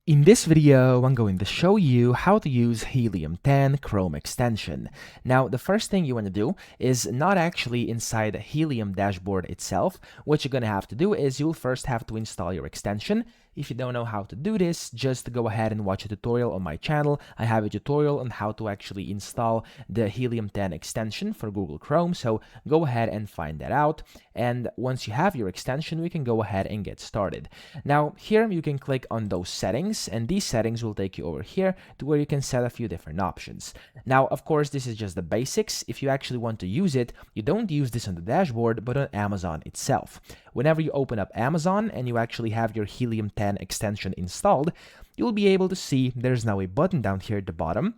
In this video, I'm going to show you how to use Helium 10 Chrome extension. Now, the first thing you want to do is not actually inside the Helium dashboard itself. What you're going to have to do is you'll first have to install your extension. If you don't know how to do this, just go ahead and watch a tutorial on my channel. I have a tutorial on how to actually install the Helium 10 extension for Google Chrome, so go ahead and find that out. And once you have your extension, we can go ahead and get started. Now, here you can click on those settings, and these settings will take you over here to where you can set a few different options. Now, of course, this is just the basics. If you actually want to use it, you don't use this on the dashboard, but on Amazon itself. Whenever you open up Amazon and you actually have your Helium 10 extension installed, you'll be able to see there's now a button down here at the bottom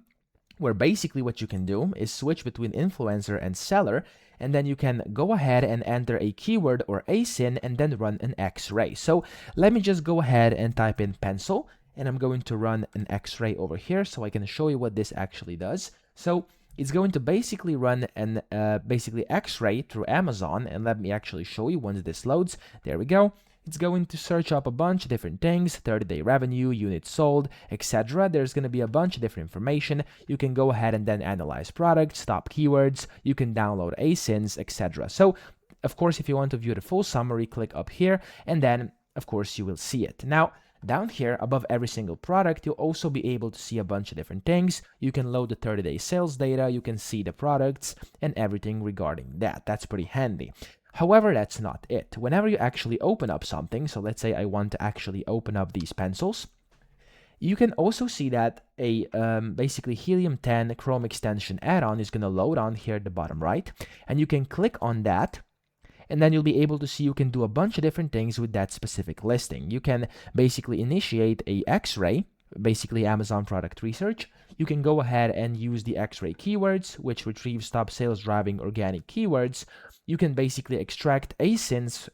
where basically what you can do is switch between influencer and seller, and then you can go ahead and enter a keyword or ASIN and then run an X-ray. So let me just go ahead and type in pencil, and I'm going to run an X-ray over here so I can show you what this actually does. So it's going to basically run an basically X-ray through Amazon, and let me actually show you once this loads. There we go. It's going to search up a bunch of different things, 30-day revenue, units sold, etc. There's going to be a bunch of different information. You can go ahead and then analyze products, top keywords, you can download ASINs, etc. So, of course, if you want to view the full summary, click up here, and then, of course, you will see it. Now, down here, above every single product, you'll also be able to see a bunch of different things. You can load the 30-day sales data, you can see the products, and everything regarding that. That's pretty handy. However, that's not it. Whenever you actually open up something, so let's say I want to actually open up these pencils, you can also see that a basically Helium 10 Chrome extension add-on is going to load on here at the bottom right, and you can click on that, and then you'll be able to see you can do a bunch of different things with that specific listing. You can basically initiate a X-ray, basically Amazon product research. You can go ahead and use the X-ray keywords, which retrieves top sales driving organic keywords. You can basically extract ASINs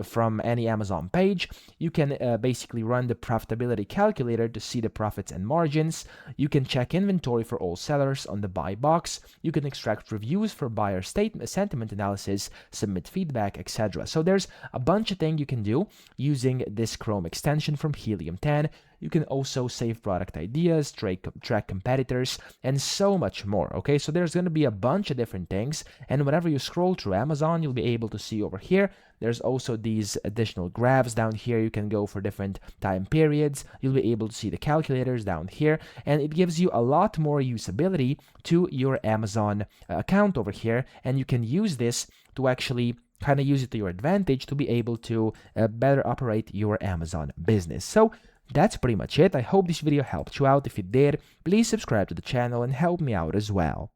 from any Amazon page. You can basically run the profitability calculator to see the profits and margins. You can check inventory for all sellers on the buy box. You can extract reviews for buyer sentiment analysis, submit feedback, etc. So there's a bunch of things you can do using this Chrome extension from Helium 10. You can also save product ideas, track competitors, and so much more, okay? So there's going to be a bunch of different things, and whenever you scroll through Amazon, you'll be able to see over here, there's also these additional graphs down here. You can go for different time periods. You'll be able to see the calculators down here, and it gives you a lot more usability to your Amazon account over here, and you can use this to actually kind of use it to your advantage to be able to better operate your Amazon business. So that's pretty much it. I hope this video helped you out. If it did, please subscribe to the channel and help me out as well.